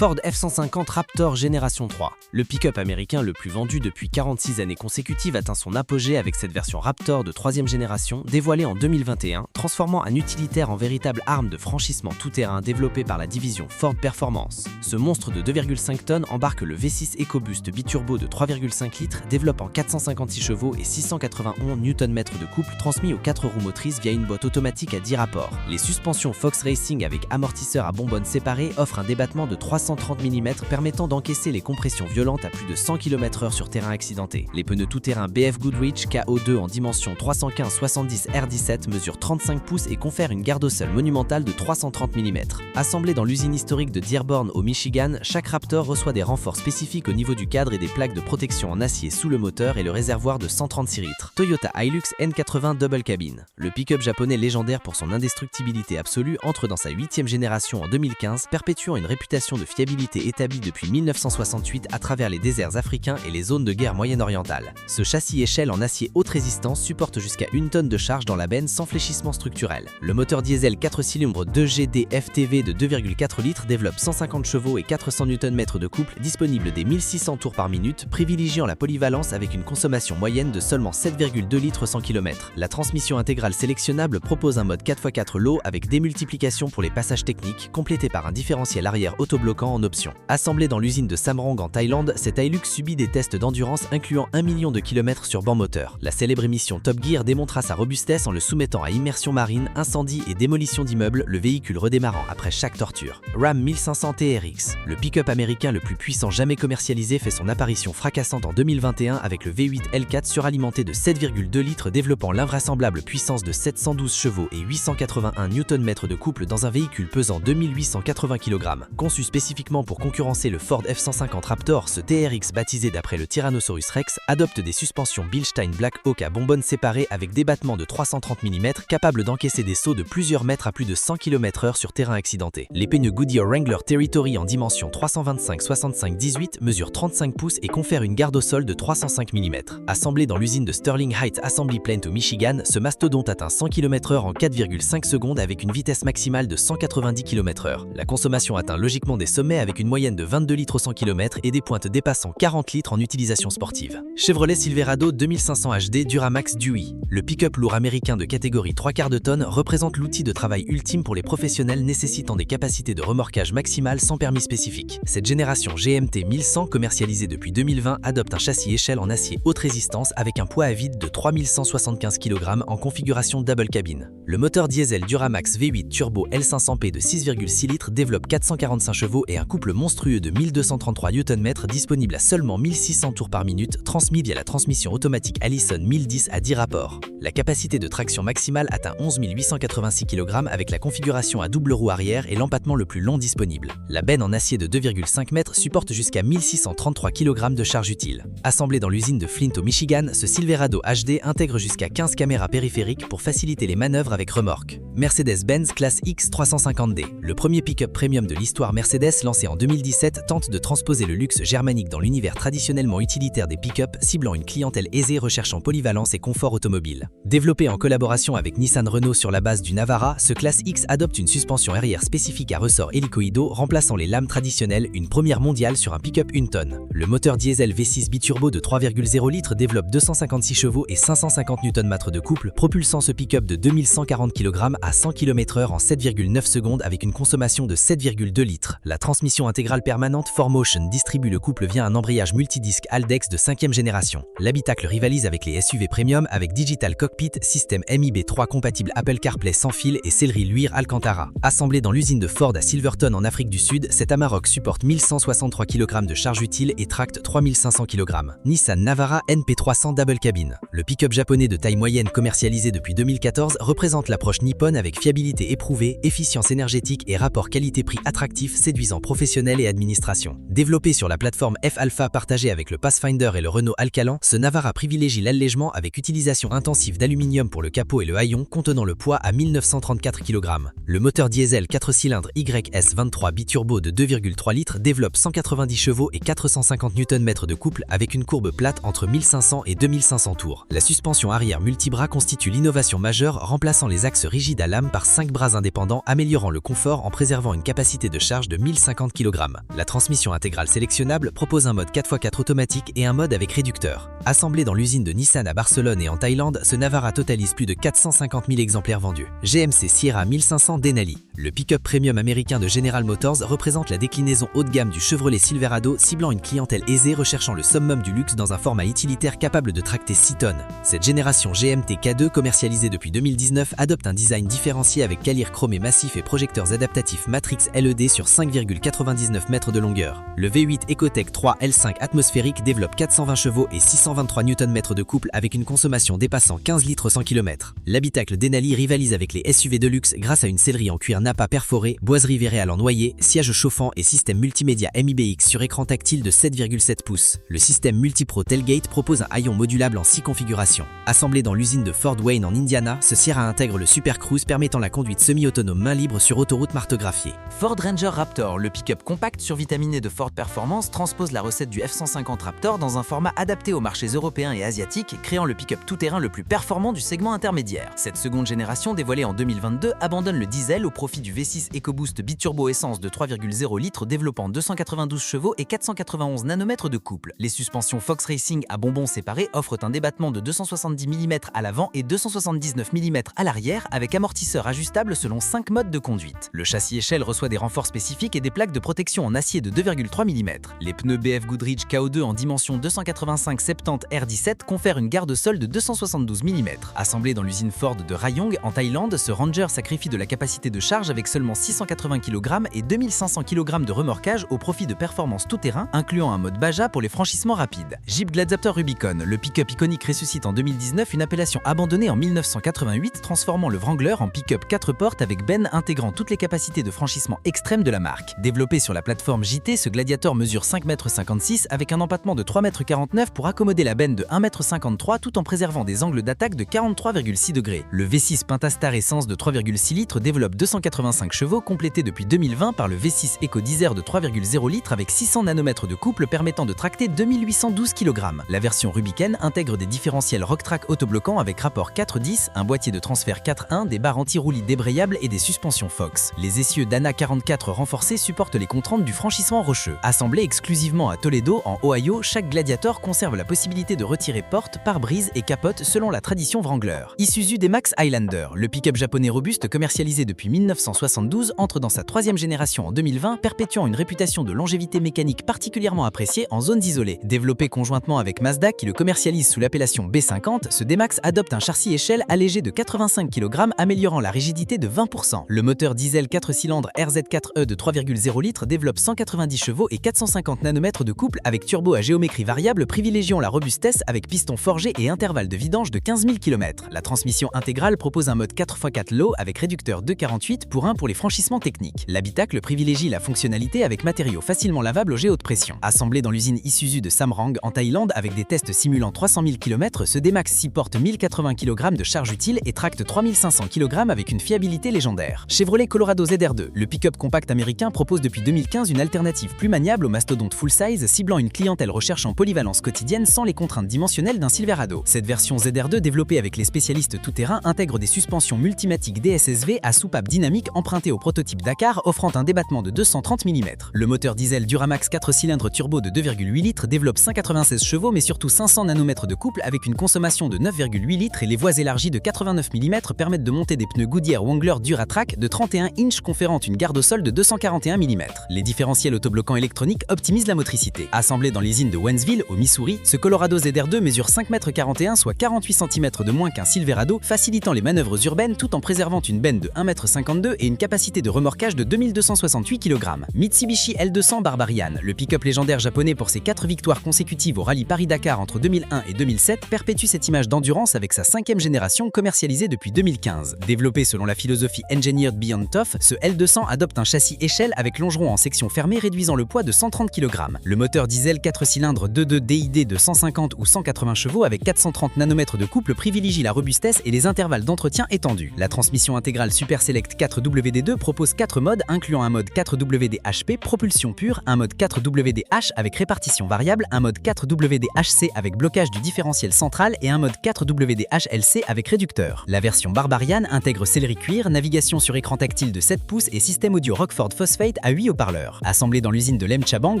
Ford F-150 Raptor Génération 3. Le pick-up américain le plus vendu depuis 46 années consécutives atteint son apogée avec cette version Raptor de 3e génération dévoilée en 2021, transformant un utilitaire en véritable arme de franchissement tout-terrain développée par la division Ford Performance. Ce monstre de 2,5 tonnes embarque le V6 EcoBoost biturbo de 3,5 litres, développant 456 chevaux et 691 Nm de couple transmis aux 4 roues motrices via une boîte automatique à 10 rapports. Les suspensions Fox Racing avec amortisseurs à bonbonnes séparées offrent un débattement de 330 mm permettant d'encaisser les compressions violentes à plus de 100 km/h sur terrain accidenté. Les pneus tout-terrain BF Goodrich KO2 en dimension 315/70 R17 mesurent 35 pouces et confèrent une garde au sol monumentale de 330 mm. Assemblé dans l'usine historique de Dearborn au Michigan, chaque Raptor reçoit des renforts spécifiques au niveau du cadre et des plaques de protection en acier sous le moteur et le réservoir de 136 litres. Toyota Hilux N80 Double Cabin. Le pick-up japonais légendaire pour son indestructibilité absolue entre dans sa 8e génération en 2015, perpétuant une réputation de fiabilité établie depuis 1968 à travers les déserts africains et les zones de guerre moyen-orientale. Ce châssis-échelle en acier haute résistance supporte jusqu'à 1 tonne de charge dans la benne sans fléchissement structurel. Le moteur diesel 4 cylindres 2GD FTV de 2,4 litres développe 150 chevaux et 400 Nm de couple disponible dès 1600 tours par minute, privilégiant la polyvalence avec une consommation moyenne de seulement 7,2 litres 100 km. La transmission intégrale sélectionnable propose un mode 4x4 low avec démultiplication pour les passages techniques, complété par un différentiel arrière autobloquant en option. Assemblé dans l'usine de Samrang en Thaïlande, cette Hilux subit des tests d'endurance incluant 1 million de kilomètres sur banc moteur. La célèbre émission Top Gear démontra sa robustesse en le soumettant à immersion marine, incendie et démolition d'immeubles, le véhicule redémarrant après chaque torture. Ram 1500 TRX. Le pick-up américain le plus puissant jamais commercialisé fait son apparition fracassante en 2021 avec le V8 L4 suralimenté de 7,2 litres développant l'invraisemblable puissance de 712 chevaux et 881 Nm de couple dans un véhicule pesant 2880 kg. Conçu spécifiquement pour concurrencer le Ford F-150 Raptor, ce TRX baptisé d'après le Tyrannosaurus Rex adopte des suspensions Bilstein Black Hawk à bonbonnes séparées avec débattement de 330 mm capables d'encaisser des sauts de plusieurs mètres à plus de 100 km/h sur terrain accidenté. Les pneus Goodyear Wrangler Territory en dimension 325/65-18 mesurent 35 pouces et confèrent une garde au sol de 305 mm. Assemblé dans l'usine de Sterling Heights Assembly Plant au Michigan, ce mastodonte atteint 100 km/h en 4,5 secondes avec une vitesse maximale de 190 km/h. La consommation atteint logiquement des sommets avec une moyenne de 22 litres au 100 km et des pointes dépassant 40 litres en utilisation sportive. Chevrolet Silverado 2500 HD Duramax Dewey. Le pick-up lourd américain de catégorie 3/4 de tonne représente l'outil de travail ultime pour les professionnels nécessitant des capacités de remorquage maximales sans permis spécifique. Cette génération GMT 1100 commercialisée depuis 2020 adopte un châssis échelle en acier haute résistance avec un poids à vide de 3175 kg en configuration double cabine. Le moteur diesel Duramax V8 Turbo L500P de 6,6 litres développe 445 chevaux et un couple monstrueux de 1233 Nm disponible à seulement 1600 tours par minute, transmis via la transmission automatique Allison 1010 à 10 rapports. La capacité de traction maximale atteint 11 886 kg avec la configuration à double roue arrière et l'empattement le plus long disponible. La benne en acier de 2,5 m supporte jusqu'à 1633 kg de charge utile. Assemblé dans l'usine de Flint au Michigan, ce Silverado HD intègre jusqu'à 15 caméras périphériques pour faciliter les manœuvres avec remorque. Mercedes-Benz Classe X 350D. Le premier pick-up premium de l'histoire Mercedes lancé en 2017 tente de transposer le luxe germanique dans l'univers traditionnellement utilitaire des pick-up, ciblant une clientèle aisée recherchant polyvalence et confort automobile. Développé en collaboration avec Nissan Renault sur la base du Navara, ce Classe X adopte une suspension arrière spécifique à ressort hélicoïdaux remplaçant les lames traditionnelles, une première mondiale sur un pick-up 1 tonne. Le moteur diesel V6 biturbo de 3,0 litres développe 256 chevaux et 550 Nm de couple, propulsant ce pick-up de 2140 kg à 100 km/h en 7,9 secondes avec une consommation de 7,2 litres. La transmission intégrale permanente 4Motion distribue le couple via un embrayage multidisque Haldex de 5e génération. L'habitacle rivalise avec les SUV premium avec Digital Cockpit, système MIB3 compatible Apple CarPlay sans fil et sellerie Luire Alcantara. Assemblé dans l'usine de Ford à Silverton en Afrique du Sud, cet Amarok supporte 1163 kg de charge utile et tracte 3500 kg. Nissan Navara NP300 Double Cabin. Le pick-up japonais de taille moyenne commercialisé depuis 2014 représente l'approche nippone avec fiabilité éprouvée, efficience énergétique et rapport qualité-prix attractif séduisant professionnels et administration. Développé sur la plateforme F-Alpha partagée avec le Pathfinder et le Renault Alcalan, ce Navara privilégie l'allègement avec utilisation intensive d'aluminium pour le capot et le haillon contenant le poids à 1934 kg. Le moteur diesel 4 cylindres YS23 biturbo de 2,3 litres développe 190 chevaux et 450 Nm de couple avec une courbe plate entre 1500 et 2500 tours. La suspension arrière multibras constitue l'innovation majeure remplaçant les axes rigides à lame par 5 bras indépendants améliorant le confort en préservant une capacité de charge de 1500 250 kg. La transmission intégrale sélectionnable propose un mode 4x4 automatique et un mode avec réducteur. Assemblé dans l'usine de Nissan à Barcelone et en Thaïlande, ce Navara totalise plus de 450 000 exemplaires vendus. GMC Sierra 1500 Denali. Le pick-up premium américain de General Motors représente la déclinaison haut de gamme du Chevrolet Silverado, ciblant une clientèle aisée recherchant le summum du luxe dans un format utilitaire capable de tracter 6 tonnes. Cette génération GMT K2, commercialisée depuis 2019, adopte un design différencié avec calibre chromé massif et projecteurs adaptatifs Matrix LED sur 5,99 mètres de longueur. Le V8 Ecotec 3 L5 atmosphérique développe 420 chevaux et 623 Nm de couple avec une consommation dépassant 15 litres 100 km. L'habitacle Denali rivalise avec les SUV de luxe grâce à une sellerie en cuir Nappa perforé, boiserie Véréal en noyer, siège chauffant et système multimédia MIBX sur écran tactile de 7,7 pouces. Le système Multipro Tailgate propose un haillon modulable en 6 configurations. Assemblé dans l'usine de Fort Wayne en Indiana, ce Sierra intègre le Super Cruise permettant la conduite semi-autonome main libre sur autoroute martographiée. Ford Ranger Raptor, le pick-up compact survitaminé de Ford Performance, transpose la recette du F-150 Raptor dans un format adapté aux marchés européens et asiatiques, créant le pick-up tout-terrain le plus performant du segment intermédiaire. Cette seconde génération, dévoilée en 2022, abandonne le diesel au profit du V6 EcoBoost biturbo essence de 3,0 litres développant 292 chevaux et 491 nanomètres de couple. Les suspensions Fox Racing à bonbons séparés offrent un débattement de 270 mm à l'avant et 279 mm à l'arrière avec amortisseur ajustable selon 5 modes de conduite. Le châssis échelle reçoit des renforts spécifiques et des plaques de protection en acier de 2,3 mm. Les pneus BF Goodrich KO2 en dimension 285/70 R17 confèrent une garde-sol de 272 mm. Assemblé dans l'usine Ford de Rayong en Thaïlande, ce Ranger sacrifie de la capacité de charge avec seulement 680 kg et 2500 kg de remorquage au profit de performances tout-terrain, incluant un mode Baja pour les franchissements rapides. Jeep Gladiator Rubicon, le pick-up iconique ressuscite en 2019 une appellation abandonnée en 1988, transformant le Wrangler en pick-up 4 portes avec benne intégrant toutes les capacités de franchissement extrême de la marque. Développé sur la plateforme JT, ce Gladiator mesure 5,56 m avec un empattement de 3,49 m pour accommoder la benne de 1,53 m tout en préservant des angles d'attaque de 43,6 degrés. Le V6 Pentastar essence de 3,6 litres développe 285 chevaux, complété depuis 2020 par le V6 Eco Diesel de 3,0 litres avec 600 nanomètres de couple permettant de tracter 2812 kg. La version Rubicon intègre des différentiels Rocktrack autobloquants avec rapport 4-10, un boîtier de transfert 4-1, des barres anti-roulis débrayables et des suspensions Fox. Les essieux Dana 44 renforcés supportent les contraintes du franchissement rocheux. Assemblé exclusivement à Toledo, en Ohio, chaque Gladiator conserve la possibilité de retirer porte, pare-brise et capote selon la tradition Wrangler. Isuzu D-Max Highlander, le pick-up japonais robuste commercialisé depuis 1972, entre dans sa 3e génération en 2020, perpétuant une réputation de longévité mécanique particulièrement appréciée en zones isolées. Développé conjointement avec Mazda qui le commercialise sous l'appellation B50, ce D-Max adopte un châssis échelle allégé de 85 kg, améliorant la rigidité de 20%. Le moteur diesel 4 cylindres RZ4E de 3,0 litres développe 190 chevaux et 450 nanomètres de couple avec turbo à géométrie variable privilégiant la robustesse avec piston forgé et intervalle de vidange de 15 000 km. La transmission intégrale propose un mode 4x4 low avec réducteur 2,48 pour 1 pour les franchissements techniques. L'habitacle privilégie la fonctionnalité avec matériaux facilement lavables au jet haute pression. Assemblé dans l'usine Isuzu de Samrang en Thaïlande avec des tests simulant 300 000 km, ce D-Max supporte 1080 kg de charge utile et tracte 3500 kg avec une fiabilité légendaire. Chevrolet Colorado ZR2, le pick-up compact américain propose depuis 2015 une alternative plus maniable au mastodonte full-size, ciblant une clientèle recherchant polyvalence quotidienne sans les contraintes dimensionnelles d'un Silverado. Cette version ZR2 développée avec les spécialistes tout-terrain intègre des suspensions multimatiques DSSV à soupape dynamique empruntées au prototype Dakar, offrant un débattement de 230 mm. Le moteur diesel Duramax 4 cylindres turbo de 2,8 litres développe 196 chevaux mais surtout 500 nanomètres de couple avec une consommation de 9,8 litres et les voies élargies de 89 mm permettent de monter des pneus Goodyear Wrangler Duratrack de 31 inches conférant une garde au sol de 241 mm. Les différentiels autobloquants électroniques optimisent la motricité. Assemblé dans l'usine de Wentzville, au Missouri, ce Colorado ZR2 mesure 5,41 m soit 48 cm de moins qu'un Silverado, facilitant les manœuvres urbaines tout en préservant une benne de 1,52 m et une capacité de remorquage de 2268 kg. Mitsubishi L200 Barbarian, le pick-up légendaire japonais pour ses 4 victoires consécutives au rallye Paris-Dakar entre 2001 et 2007, perpétue cette image d'endurance avec sa 5e génération commercialisée depuis 2015. Développé selon la philosophie Engineered Beyond Tough, ce L200 adopte un châssis échelle avec longeron en section fermée réduisant le poids de 130 kg. Le moteur diesel 4 cylindres 2.2 DID de 150 ou 180 chevaux avec 430 nanomètres de couple privilégie la robustesse et les intervalles d'entretien étendus. La transmission intégrale Super Select 4WD2 propose 4 modes incluant un mode 4WD-HP propulsion pure, un mode 4WD-H avec répartition variable, un mode 4WD-HC avec blocage du différentiel central et un mode 4WD-HLC avec réducteur. La version Barbarian intègre sellerie cuir, navigation sur écran tactile de 7 pouces et système audio Rockford Phosphate Insight à 8 haut-parleurs. Assemblé dans l'usine de Lemchabang,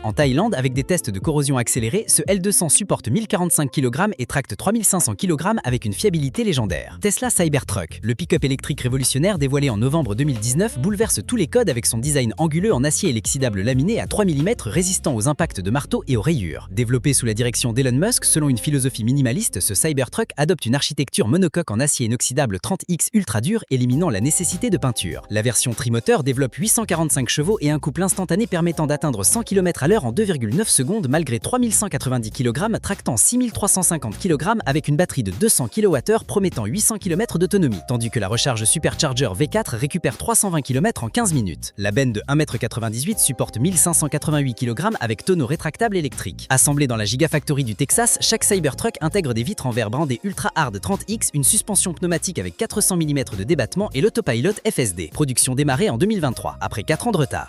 en Thaïlande, avec des tests de corrosion accélérés, ce L200 supporte 1045 kg et tracte 3500 kg avec une fiabilité légendaire. Tesla Cybertruck, le pick-up électrique révolutionnaire dévoilé en novembre 2019, bouleverse tous les codes avec son design anguleux en acier éloxydable laminé à 3 mm résistant aux impacts de marteau et aux rayures. Développé sous la direction d'Elon Musk, selon une philosophie minimaliste, ce Cybertruck adopte une architecture monocoque en acier inoxydable 30X ultra dur, éliminant la nécessité de peinture. La version trimoteur développe 845 chevaux et un couple instantané permettant d'atteindre 100 km/h en 2,9 secondes malgré 3190 kg, tractant 6350 kg avec une batterie de 200 kWh promettant 800 km d'autonomie, tandis que la recharge Supercharger V4 récupère 320 km en 15 minutes. La benne de 1,98 m supporte 1588 kg avec tonneau rétractable électrique. Assemblé dans la Gigafactory du Texas, chaque Cybertruck intègre des vitres en verre brandé Ultra Hard 30X, une suspension pneumatique avec 400 mm de débattement et l'autopilot FSD. Production démarrée en 2023, après 4 ans de retard.